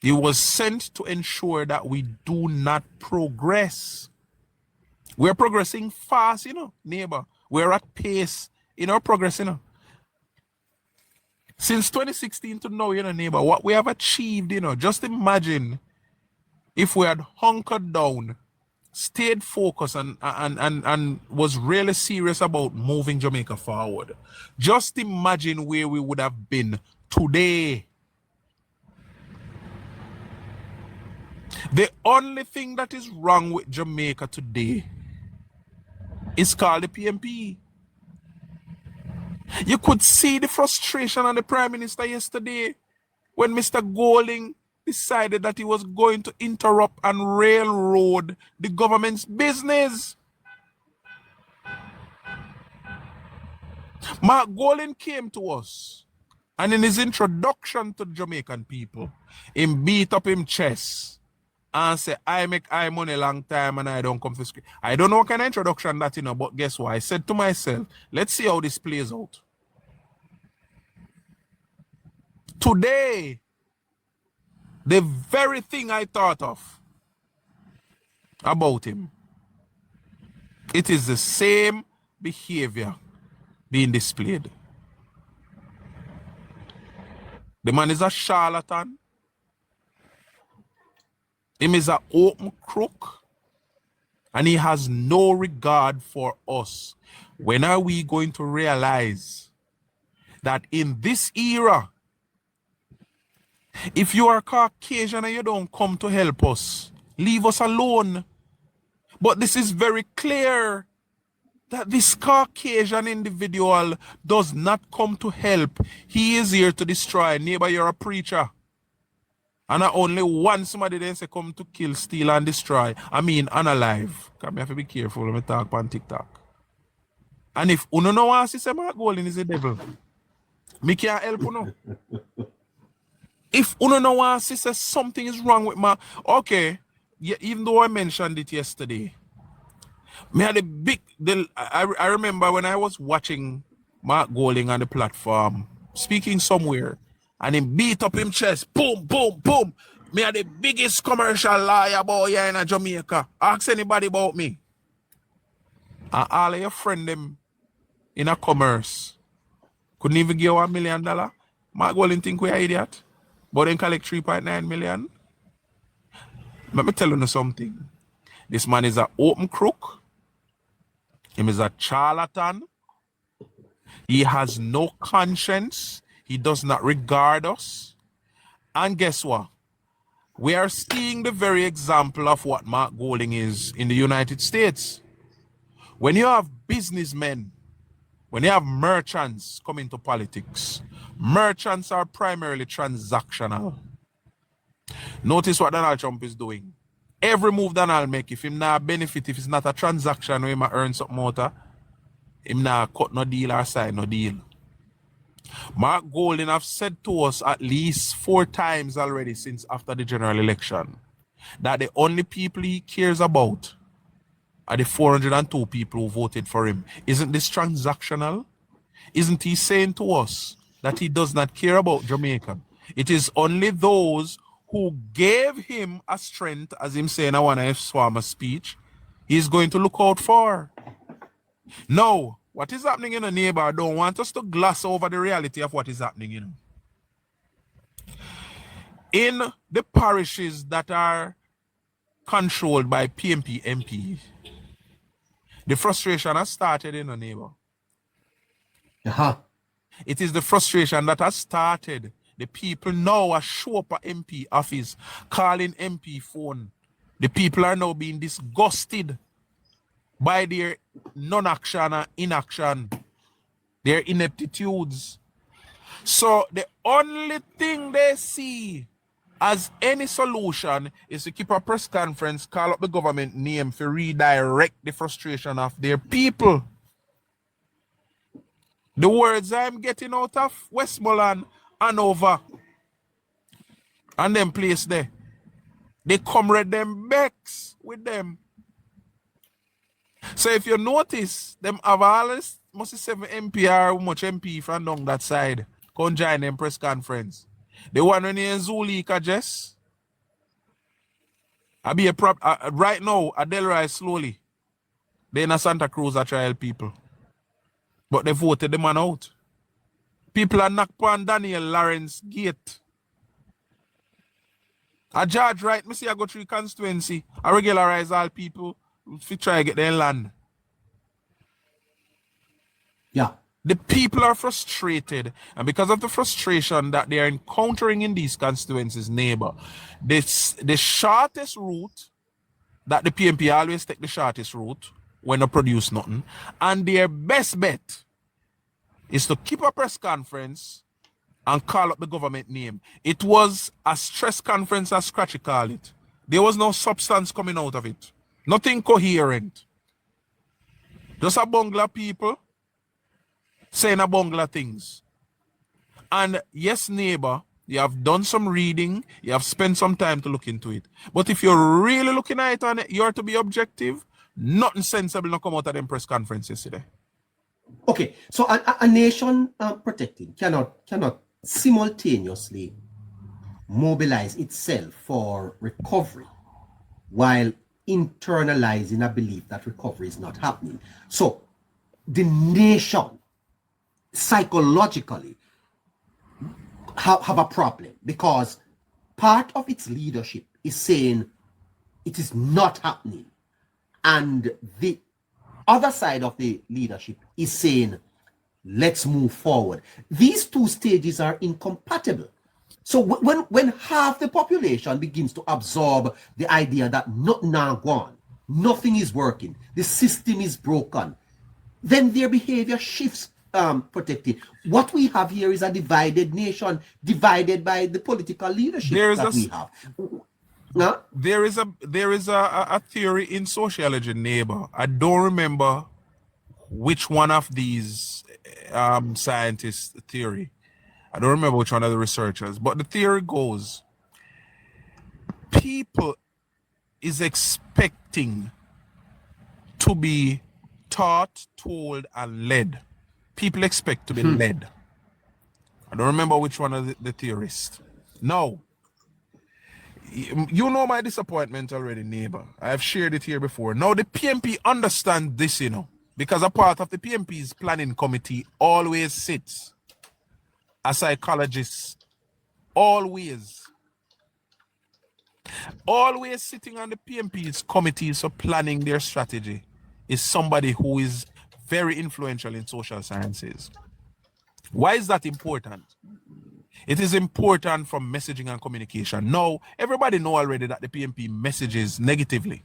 He was sent to ensure that we do not progress. We're progressing fast, neighbor. We're at pace in our progress, Since 2016 to now, neighbor, what we have achieved, just imagine if we had hunkered down, stayed focused, and was really serious about moving Jamaica forward. Just imagine where we would have been today. The only thing that is wrong with Jamaica today is called the PMP. You could see the frustration on the Prime Minister yesterday when Mr. Golding decided that he was going to interrupt and railroad the government's business. Mark Golding came to us, and in his introduction to Jamaican people, he beat up him chest and say, I make high money long time and I don't come for screen. I don't know what kind of introduction that, but guess what? I said to myself, let's see how this plays out. Today, the very thing I thought of about him, it is the same behavior being displayed. The man is a charlatan. Him is an open crook, and he has no regard for us. When are we going to realize that in this era, if you are Caucasian and you don't come to help us, leave us alone? But this is very clear that this Caucasian individual does not come to help. He is here to destroy. Neighbor, you're a preacher. And I only want somebody then say come to kill, steal, and destroy. I mean, unalive. Because I have to be careful when I talk on TikTok. And if you don't know what I say, Mark Golding is the devil. Me can't help you know. If you don't know what I say, something is wrong with my... Okay, yeah, even though I mentioned it yesterday, me had a big... I remember when I was watching Mark Golding on the platform, speaking somewhere, and he beat up him chest, boom, boom, boom. Me are the biggest commercial lawyer boy here in Jamaica. Ask anybody about me. And all of your friends them in a commerce couldn't even give $1 million. Mark Golding think we are idiot. But then collect 3.9 million. Let me tell you something. This man is an open crook. He is a charlatan. He has no conscience. He does not regard us. And guess what? We are seeing the very example of what Mark Golding is in the United States. When you have businessmen, when you have merchants come into politics, merchants are primarily transactional. Notice what Donald Trump is doing. Every move Donald make, if him not benefit, if it's not a transaction where he might earn something out, him not cut no deal or sign no deal. Mark Golding have said to us at least 4 times already since after the general election that the only people he cares about are the 402 people who voted for him. Isn't this transactional? Isn't he saying to us that he does not care about Jamaica? It is only those who gave him a strength, as him saying I want to swam a speech, he's going to look out for. Now, what is happening in a neighbor, I don't want us to gloss over the reality of what is happening, In the parishes that are controlled by PMP MP, the frustration has started in a neighbor. It is the frustration that has started. The people now are show up at MP office, calling MP phone. The people are now being disgusted by their non-action and inaction, their ineptitudes. So the only thing they see as any solution is to keep a press conference, call up the government name to redirect the frustration of their people. The words I'm getting out of Westmoreland, Hanover, and them place there, they comrade them backs with them. So if you notice, them have all this, must be 7 MP or much MP from down that side. Come join them press conference. The one in Zulika, Jess, I be a right now, Adelrai slowly. They in a Santa Cruz a trial people. But they voted the man out. People are knocked on Daniel Lawrence gate. A judge, right? Me see I go through constituency. I regularize all people if you try to get their land. Yeah. The people are frustrated, and because of the frustration that they are encountering in these constituencies, neighbor, the shortest route that the PMP always take the shortest route when they produce nothing, and their best bet is to keep a press conference and call up the government name. It was a stress conference, as Scratchy call it. There was no substance coming out of it. Nothing coherent. Just a bungler people saying a bungler things. And yes, neighbor, you have done some reading, you have spent some time to look into it. But if you're really looking at it and you're to be objective, nothing sensible not come out of them press conference yesterday. Okay, so a nation protecting cannot simultaneously mobilize itself for recovery while internalizing a belief that recovery is not happening. So the nation psychologically have a problem because part of its leadership is saying it is not happening, and the other side of the leadership is saying let's move forward. These two stages are incompatible. So when half the population begins to absorb the idea that nothing now gone, nothing is working, the system is broken, then their behavior shifts. Protected. What we have here is a divided nation, divided by the political leadership we have. No? There is a theory in sociology, neighbor. I don't remember which one of these scientists' theory. I don't remember which one of the researchers, but the theory goes, people is expecting to be taught, told, and led. People expect to be led. I don't remember which one of the theorists. No. You know my disappointment already, neighbor. I have shared it here before. Now the PMP understand this, you know, because a part of the PMP's planning committee always sits a psychologist. Always sitting on the PMP's committees for planning their strategy is somebody who is very influential in social sciences. Why is that important? It is important for messaging and communication. Now, everybody know already that the PMP messages negatively.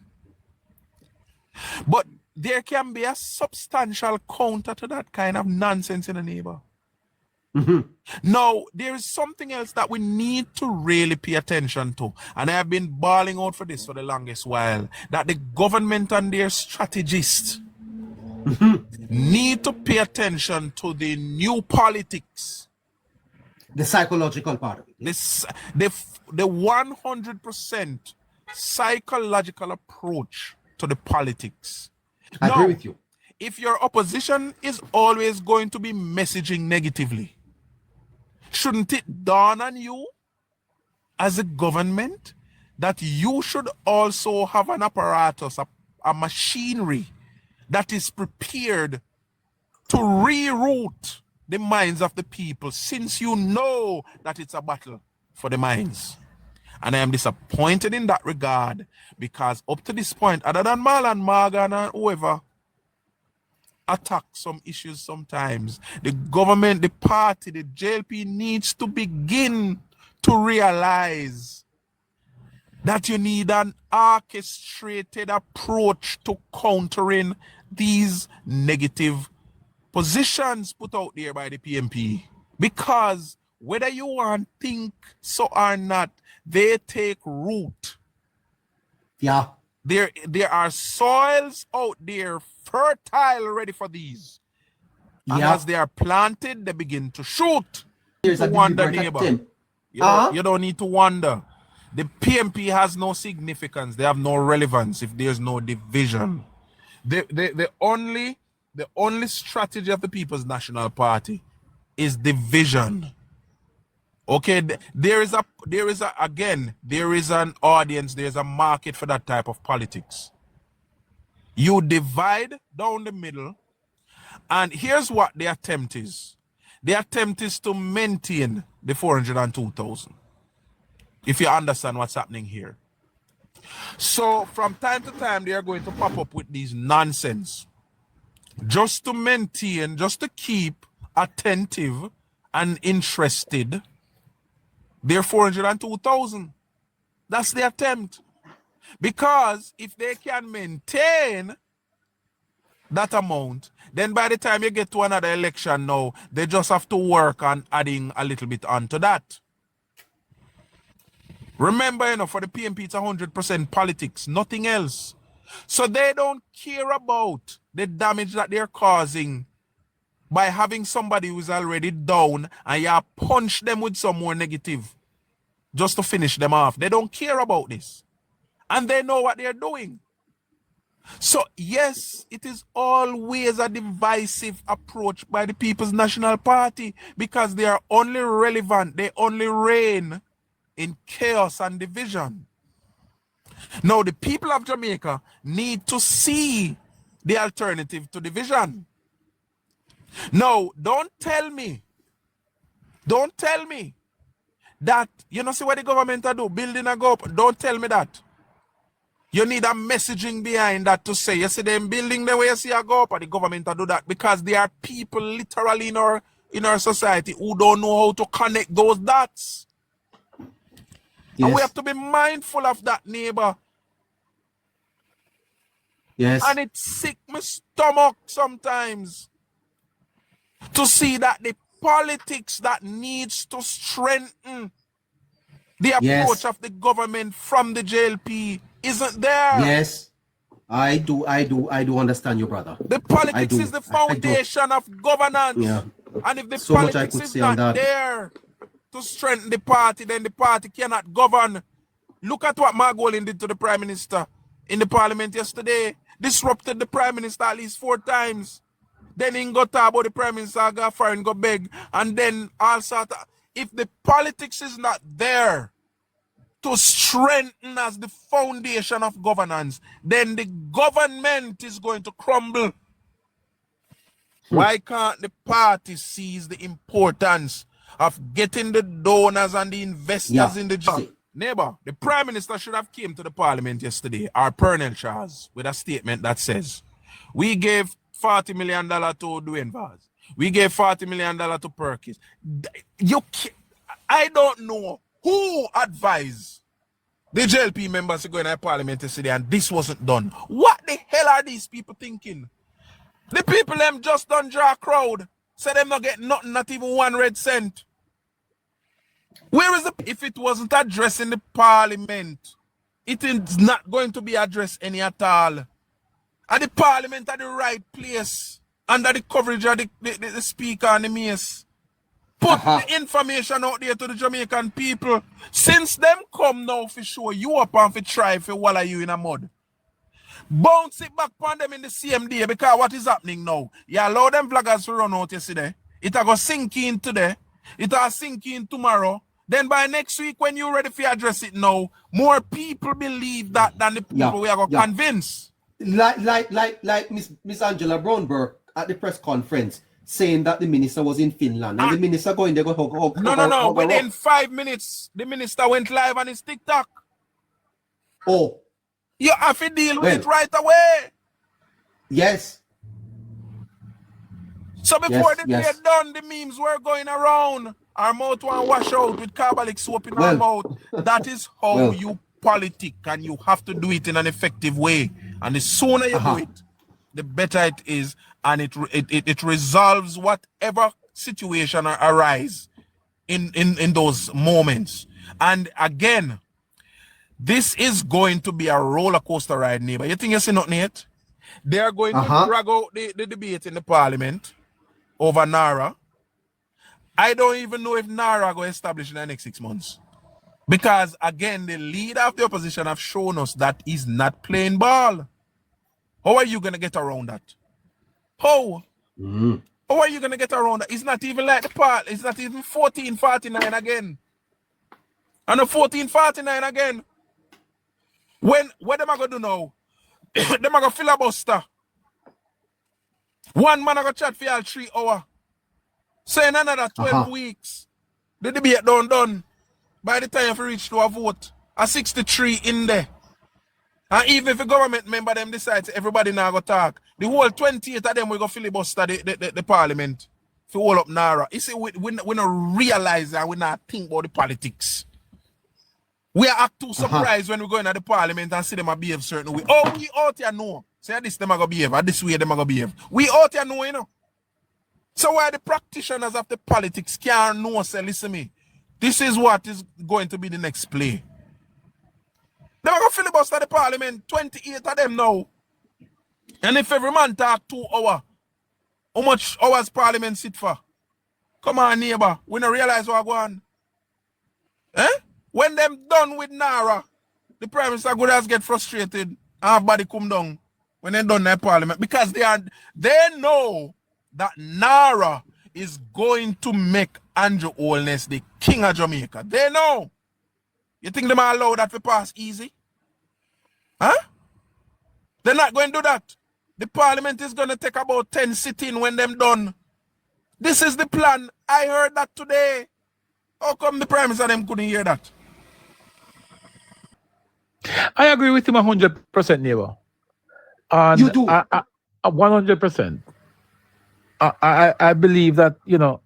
But there can be a substantial counter to that kind of nonsense in a neighbor. Now, there is something else that we need to really pay attention to. And I have been bawling out for this for the longest while. That the government and their strategists need to pay attention to the new politics. The psychological part of it. The 100% psychological approach to the politics. I agree with you. If your opposition is always going to be messaging negatively, shouldn't it dawn on you as a government that you should also have an apparatus, a machinery that is prepared to reroute the minds of the people, since you know that it's a battle for the minds? And I am disappointed in that regard, because up to this point, other than Marlon Morgan and whoever attack some issues sometimes, the government, the party, the JLP needs to begin to realize that you need an orchestrated approach to countering these negative positions put out there by the PMP. Because whether you want to think so or not, they take root. Yeah. There are soils out there fertile, ready for these. And as they are planted, they begin to shoot. There's a wonder, neighbor. You don't need to wonder. The PMP has no significance. They have no relevance if there's no division. The only strategy of the People's National Party is division. Okay, there is an audience, there's a market for that type of politics. You divide down the middle, and here's what the attempt is. The attempt is to maintain the 402,000. If you understand what's happening here. So from time to time, they are going to pop up with these nonsense just to maintain, just to keep attentive and interested. They're 402,000. That's the attempt. Because if they can maintain that amount, then by the time you get to another election now, they just have to work on adding a little bit onto that. Remember, you know, for the PMP, it's 100% politics, nothing else. So they don't care about the damage that they're causing by having somebody who's already down and you punch them with some more negative just to finish them off. They don't care about this. And they know what they're doing. So, yes, it is always a divisive approach by the People's National Party because they are only relevant, they only reign in chaos and division. Now, the people of Jamaica need to see the alternative to division. Now, don't tell me that, you know, see what the government do, building a go up. Don't tell me that. You need a messaging behind that to say, you see them building the way you see a go up, and the government do that because there are people literally in our society who don't know how to connect those dots. Yes. And we have to be mindful of that, neighbor. Yes. And it sick my stomach sometimes to see that the politics that needs to strengthen the approach of the government from the JLP isn't there. Yes. I do understand you, brother. The politics is the foundation of governance. Yeah. And if the politics is not there to strengthen the party, then the party cannot govern. Look at what Margolin did to the Prime Minister in the Parliament yesterday. Disrupted the Prime Minister at least 4 times. Then he got about the Prime Minister, got foreign, go beg. And then also, if the politics is not there to strengthen as the foundation of governance, then the government is going to crumble. Why can't the party seize the importance of getting the donors and the investors in the job? Neighbor, the Prime Minister should have came to the Parliament yesterday, or Pernell Charles, with a statement that says, we gave $40 million to Dwayne Vaz. We gave $40 million to Perkins. I don't know who advised the JLP members to go in the Parliament yesterday and this wasn't done. What the hell are these people thinking? The people them just done draw a crowd. Say them not get nothing, not even 1 red cent. Where is if it wasn't addressed in the Parliament, it is not going to be addressed any at all. And the Parliament at the right place, under the coverage of the Speaker and the Mace. Put the information out there to the Jamaican people. Since them come now for show you up and for try for walla you in a mud. Bounce it back on them in the same day because what is happening now? You allow them vloggers to run out yesterday. It will go sink in today. It will sink in tomorrow. Then by next week when you're ready to address it now, more people believe that than the people we are going to convince. Like Miss Angela Brownberg at the press conference saying that the minister was in Finland and the minister going there go hug. No. Within 5 minutes, the minister went live on his TikTok. Oh. You have to deal with it right away. Yes. So before the day done, the memes were going around. Our mouth want wash out with carbolic soap in our mouth. That is how you politic, and you have to do it in an effective way. And the sooner you do it, the better it is, and it resolves whatever situation arise in those moments. And again, this is going to be a roller coaster ride, neighbor. You think you see nothing yet? They are going to drag out the debate in the Parliament over Nara. I don't even know if Nara going to establish in the next 6 months. Because, again, the leader of the opposition have shown us that he's not playing ball. How are you going to get around that? How? How are you going to get around that? It's not even like the part. It's not even 1449 again. And the 1449 again. What them I going to do now? Them I going to filibuster. One man I going to chat for y'all 3 hours. So in another 12 weeks, the debate done. By the time you reach to a vote, a 63 in there. And even if the government member them decides everybody now go talk, the whole 28 of them will go filibuster the parliament for all up Nara. You see, we don't realize that we not think about the politics. We are too surprised when we go into the parliament and see them a behave certain way. Oh, we out here know. Say this them are gonna behave, and this way them are gonna behave. We out here know, you know. So why the practitioners of the politics can't know, say, listen me, this is what is going to be the next play. They're going to filibuster the parliament, 28 of them now. And if every man talk 2 hours, how much hours parliament sit for? Come on, neighbor, we don't realize what going on. Eh? When them done with Nara, the prime minister good as get frustrated and have body come down when they done their parliament. Because they know that Nara is going to make Andrew Holness the king of Jamaica. They know. You think they might allow that to pass easy? Huh? They're not going to do that. The parliament is going to take about 10 sitting when them done. This is the plan. I heard that today. How come the prime minister them couldn't hear that? I agree with him 100%, neighbor. And You do? 100%. I believe that, you know,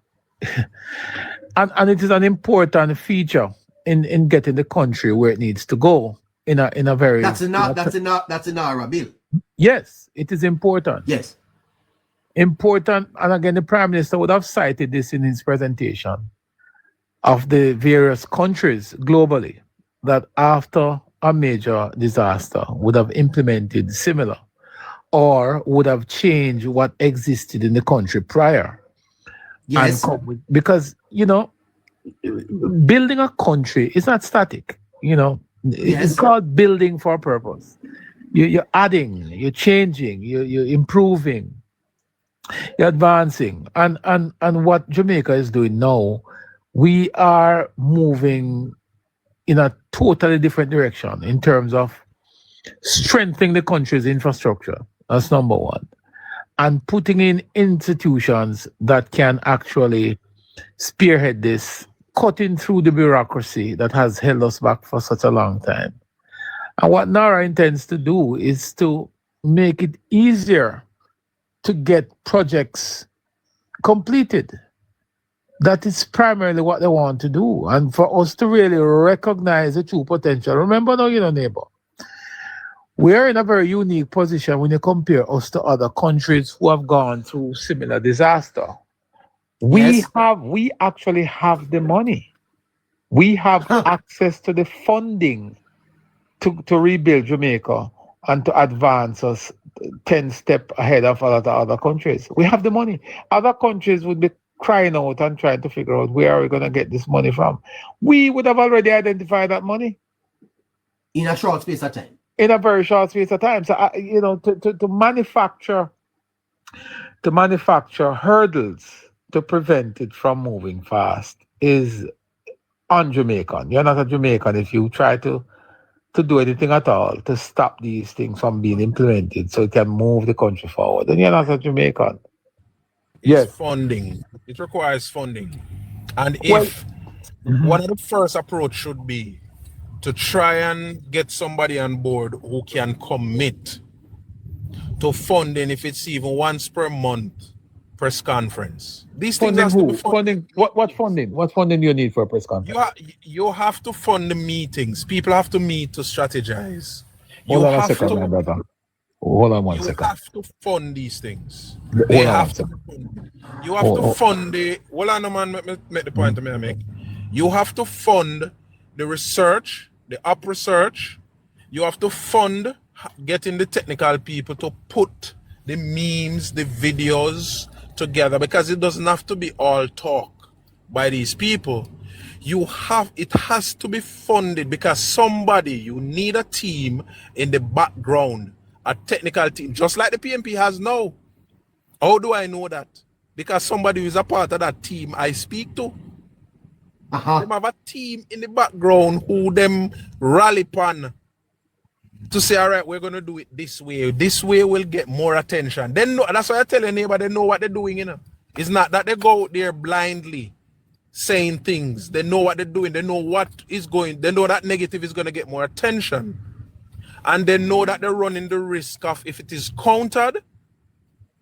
and it is an important feature in getting the country where it needs to go in a very That's an Nara bill. Yes, it is important. Yes. Important, and again, the Prime Minister would have cited this in his presentation of the various countries globally that after a major disaster would have implemented similar or would have changed what existed in the country prior. Yes. Because, you know, building a country is not static, you know. Yes. It's called building for a purpose. You're adding, you're changing, you're improving, you're advancing. And what Jamaica is doing now, we are moving in a totally different direction in terms of strengthening the country's infrastructure. That's number one. And putting in institutions that can actually spearhead this, cutting through the bureaucracy that has held us back for such a long time. And what NARA intends to do is to make it easier to get projects completed. That is primarily what they want to do. And for us to really recognize the true potential. Remember now, you know, neighbor, we are in a very unique position when you compare us to other countries who have gone through similar disaster. We actually have the money. We have access to the funding to rebuild Jamaica and to advance us 10 steps ahead of other countries. We have the money. Other countries would be crying out and trying to figure out where are we going to get this money from. We would have already identified that money in a short space of time. In a very short space of time. So, you know, to manufacture hurdles to prevent it from moving fast is un-Jamaican. You're not a Jamaican if you try to do anything at all to stop these things from being implemented so it can move the country forward. And you're not a Jamaican. Yes. Funding. It requires funding. And if one of the first approach should be to try and get somebody on board who can commit to funding, if it's even once per month, press conference. These things funding has who? to be funding. What funding? What funding do you need for a press conference? You have to fund the meetings. People have to meet to strategize. Hold on a second, my brother. Hold on one second. You have to fund these things. You have to fund the... Hold on, man. Make the point I make. You have to fund the research, the up research. You have to fund getting the technical people to put the memes, the videos together, because it doesn't have to be all talk by these people. It has to be funded because you need a team in the background, a technical team, just like the PMP has now. How do I know that? because somebody who is a part of that team I speak to. Them have a team in the background who them rally pan to say, all right, we're going to do it this way. This way will get more attention. Then that's why I tell your neighbor, they know what they're doing, you know. It's not that they go out there blindly saying things. They know what they're doing. They know what is going. They know that negative is going to get more attention. And they know that they're running the risk of, if it is countered,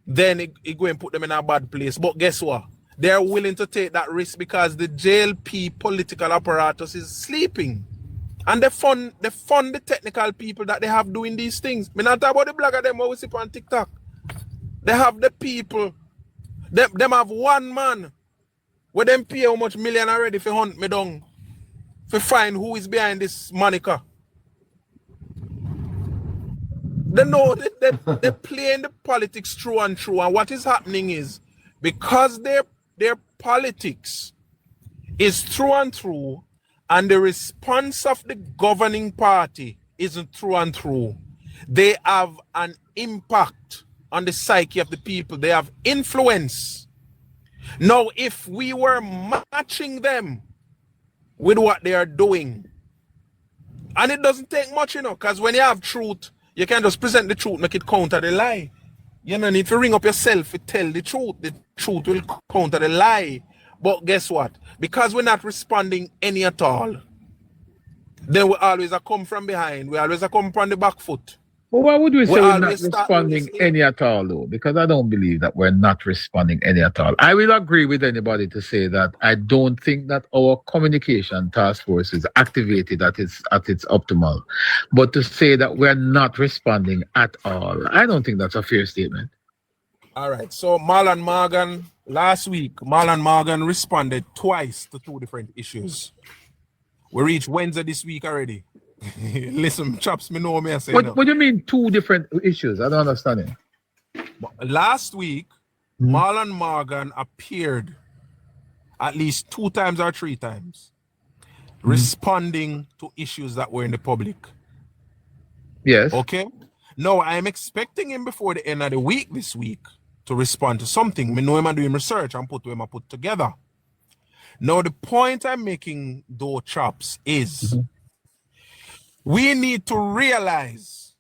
then it going to put them in a bad place. But guess what? They're willing to take that risk because the JLP political apparatus is sleeping. And they fund the technical people that they have doing these things. Me not talk about the blogger them what we see on TikTok. They have the people. Them have one man where them pay how much million already for hunt me down. For find who is behind this moniker. They know they're playing the politics through and through. And what is happening is, because their politics is through and through, and the response of the governing party isn't through and through, they have an impact on the psyche of the people. They have influence. Now, if we were matching them with what they are doing, and it doesn't take much, you know, because when you have truth, you can just present the truth, make it counter the lie. You don't need to ring up yourself to tell the truth. The truth will counter the lie. But guess what? Because we're not responding any at all, then we always come from behind. We always come from the back foot. But why would we say we're not responding any at all, though? Because I don't believe that we're not responding any at all. I will agree with anybody to say that I don't think that our communication task force is activated at its optimal. But to say that we're not responding at all, I don't think that's a fair statement. All right. So Marlon Morgan, last week, Marlon Morgan responded twice to two different issues. We reached Wednesday this week already. Listen, chops, me know me I say what do you mean two different issues? I don't understand it. Last week, Marlon Morgan appeared at least 2 times or 3 times responding to issues that were in the public. Yes. Okay. Now I'm expecting him before the end of the week this week to respond to something. Me know him doing research and put together. Now the point I'm making, though, chops, is we need to realize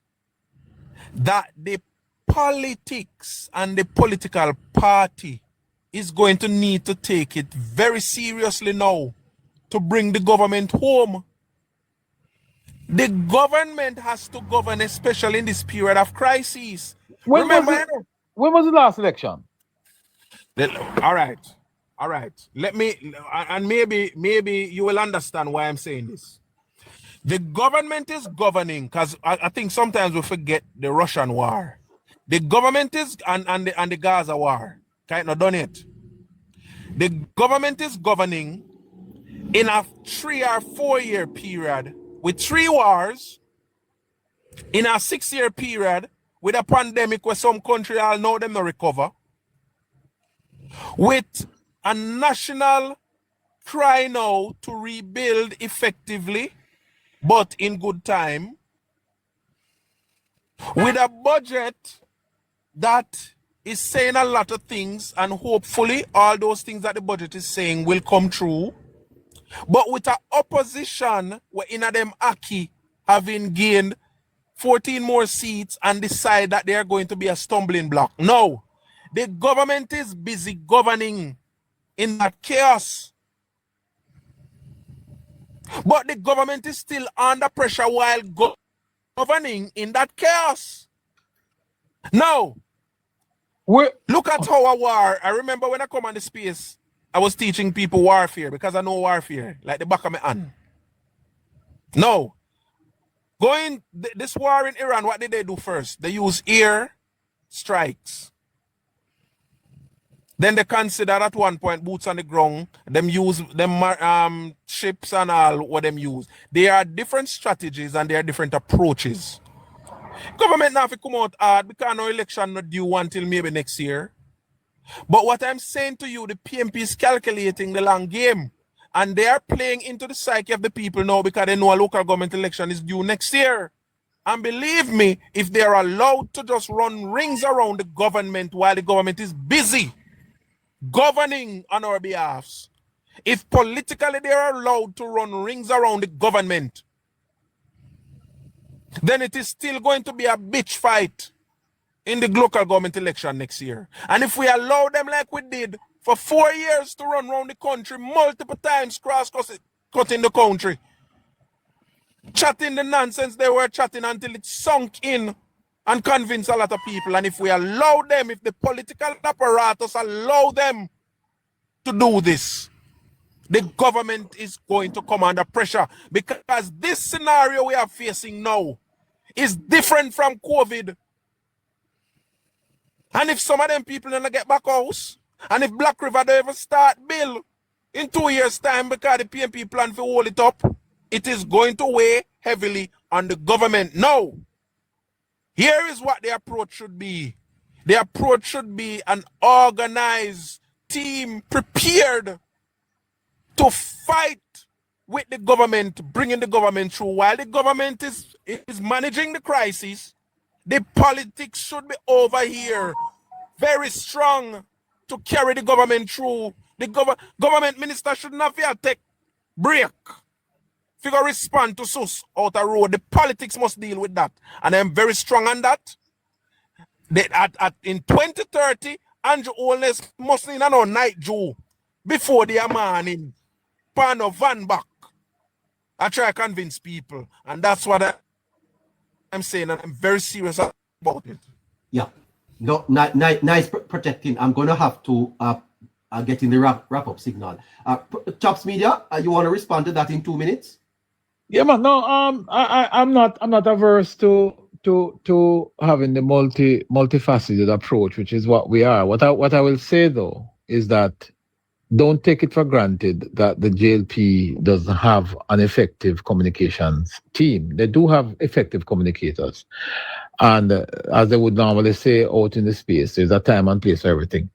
that the politics and the political party is going to need to take it very seriously now to bring the government home. The government has to govern, especially in this period of crisis. When was the last election? All right. Let me, and maybe you will understand why I'm saying this. The government is governing, because I think sometimes we forget the Russian war. The government is, and the Gaza war, kind of done it. The government is governing in a 3 or 4 year period with 3 wars, in a 6 year period with a pandemic where some country all know them not recover, with a national cry now to rebuild effectively, but in good time, with a budget that is saying a lot of things, and hopefully all those things that the budget is saying will come true, but with an opposition where in a them Aki having gained 14 more seats and decide that they are going to be a stumbling block. No, the government is busy governing in that chaos. But the government is still under pressure while governing in that chaos. Now, look at our war. I remember when I come on the space, I was teaching people warfare because I know warfare like the back of my hand. No. This war in Iran, what did they do first? They use air strikes. Then they consider at one point boots on the ground. Them use them ships and all what them use. There are different strategies and there are different approaches. Government now have to come out hard because no election not due until maybe next year. But what I'm saying to you, the PMP is calculating the long game. And they are playing into the psyche of the people now because they know a local government election is due next year. And believe me, if they are allowed to just run rings around the government while the government is busy, governing on our behalves, if politically they are allowed to run rings around the government, then it is still going to be a bitch fight in the local government election next year. And if we allow them like we did for 4 years to run around the country multiple times, cross-cutting the country, chatting the nonsense they were chatting until it sunk in and convinced a lot of people. And if we allow them, if the political apparatus allow them to do this, the government is going to come under pressure, because this scenario we are facing now is different from COVID. And if some of them people don't get back house, and if Black River don't ever start bill in 2 years' time because the PNP plan to hold it up, it is going to weigh heavily on the government. Now, here is what the approach should be. The approach should be an organized team prepared to fight with the government, bringing the government through. While the government is managing the crisis, the politics should be over here, very strong to carry the government through. The government minister should not feel take break. Figure respond to SUS out the road. The politics must deal with that. And I'm very strong on that. In 2030, Andrew Holness must in a night Jew before the morning. Pan of van back. I try to convince people. And that's what I'm saying. And I'm very serious about it. Yeah. No, nice protecting. I'm going to have to get in the wrap-up signal. Chops Media, you want to respond to that in 2 minutes? Yeah, man. No, I'm not averse to having the multifaceted approach, which is what we are. What I will say though is that don't take it for granted that the JLP doesn't have an effective communications team. They do have effective communicators, and as they would normally say out in the space, there's a time and place for everything.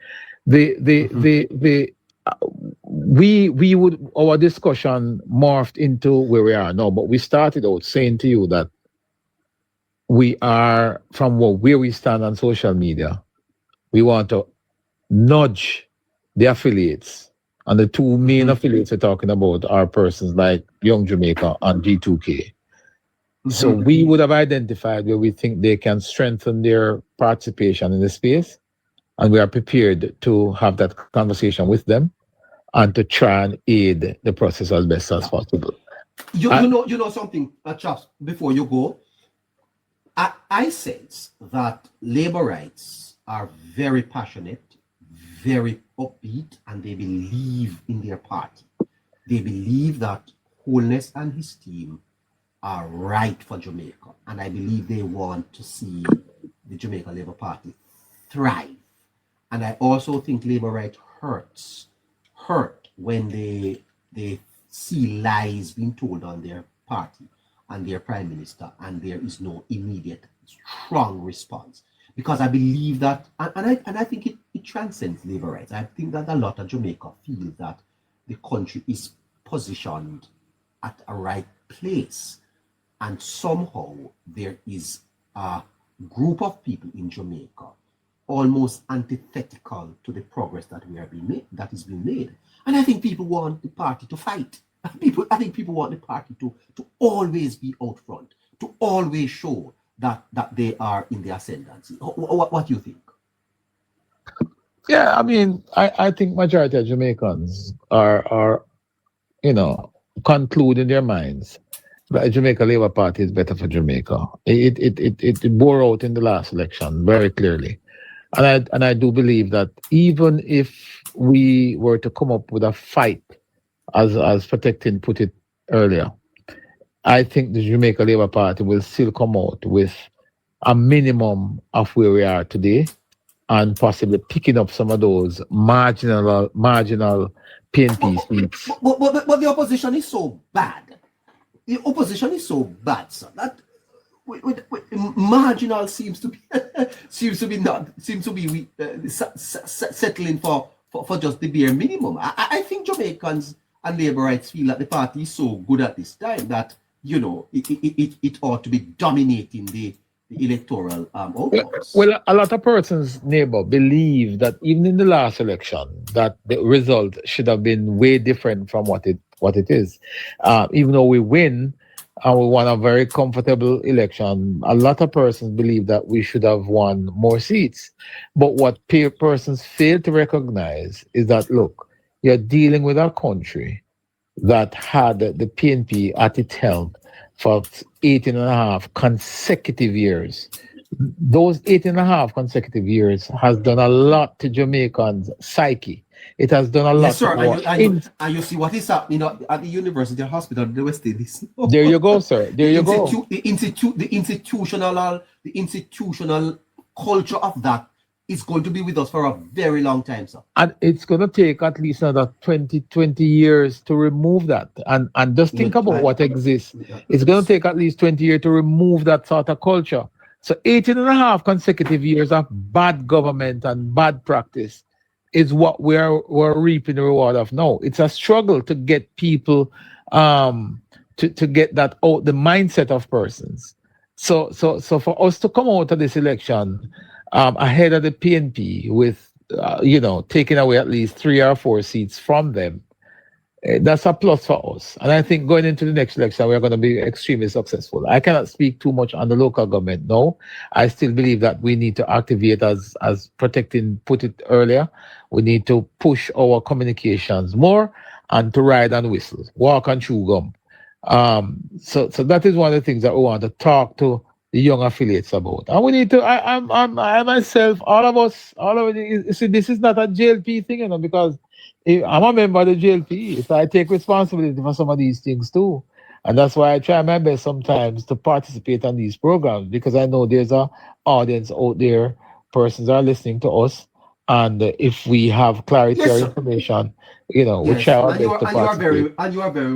Our discussion morphed into where we are now, but we started out saying to you that we are from where we stand on social media. We want to nudge the affiliates, and the two main affiliates we're talking about are persons like Young Jamaica and G2K. So we would have identified where we think they can strengthen their participation in the space, and we are prepared to have that conversation with them and to try and aid the process as best as possible. You know something, Chops, before you go, I sense that labor rights are very passionate, very upbeat, and they believe in their party. They believe that Holness and his team are right for Jamaica, and I believe they want to see the Jamaica Labour Party thrive. And I also think labor rights hurt when they see lies being told on their party and their prime minister, and there is no immediate strong response. Because I believe that, and I think it transcends labor rights. I think that a lot of Jamaica feel that the country is positioned at a right place, and somehow there is a group of people in Jamaica almost antithetical to the progress that is being made. And I think people want the party to fight. I think people want the party to always be out front, to always show that they are in the ascendancy. What do you think? Yeah, I mean, I think majority of Jamaicans are conclude in their minds that the Jamaica Labour Party is better for Jamaica. It bore out in the last election very clearly. And I do believe that even if we were to come up with a fight, as Protecting put it earlier, I think the Jamaica Labour Party will still come out with a minimum of where we are today, and possibly picking up some of those marginal PNP seats. But the opposition is so bad. The opposition is so bad, sir, that with marginal seems to be settling for just the bare minimum. I think Jamaicans and labor rights feel that the party is so good at this time that it ought to be dominating the the electoral outcomes. Well, a lot of persons, neighbor, believe that even in the last election, that the result should have been way different from what it is. Even though we win and we won a very comfortable election, a lot of persons believe that we should have won more seats. But what persons fail to recognize is that, look, you're dealing with a country that had the PNP at its helm for 18 and a half consecutive years. Those 18 and a half consecutive years has done a lot to Jamaicans' psyche. It has done a lot. Yes, sir. And you see what is happening at the university hospital. They were still this. There you go, sir. There you go. The institutional culture of that is going to be with us for a very long time, sir. And it's going to take at least another 20 years to remove that. And just think about what exists. It's going to take at least 20 years to remove that sort of culture. So 18 and a half consecutive years of bad government and bad practice is what we're reaping the reward of now. It's a struggle to get people to get that out, the mindset of persons. So for us to come out of this election ahead of the PNP with taking away at least 3 or 4 seats from them, that's a plus for us. And I think going into the next election, we're going to be extremely successful. I cannot speak too much on the local government. No, I still believe that we need to activate, as Protecting put it earlier, we need to push our communications more and to ride and whistle, walk and chew gum. So that is one of the things that we want to talk to the young affiliates about. And we need to, I myself, all of it, see, this is not a JLP thing, because I'm a member of the JLP, so I take responsibility for some of these things too. And that's why I try my best sometimes to participate on these programs, because I know there's an audience out there, persons are listening to us, and if we have clarity or information, we try our best to participate. And you are very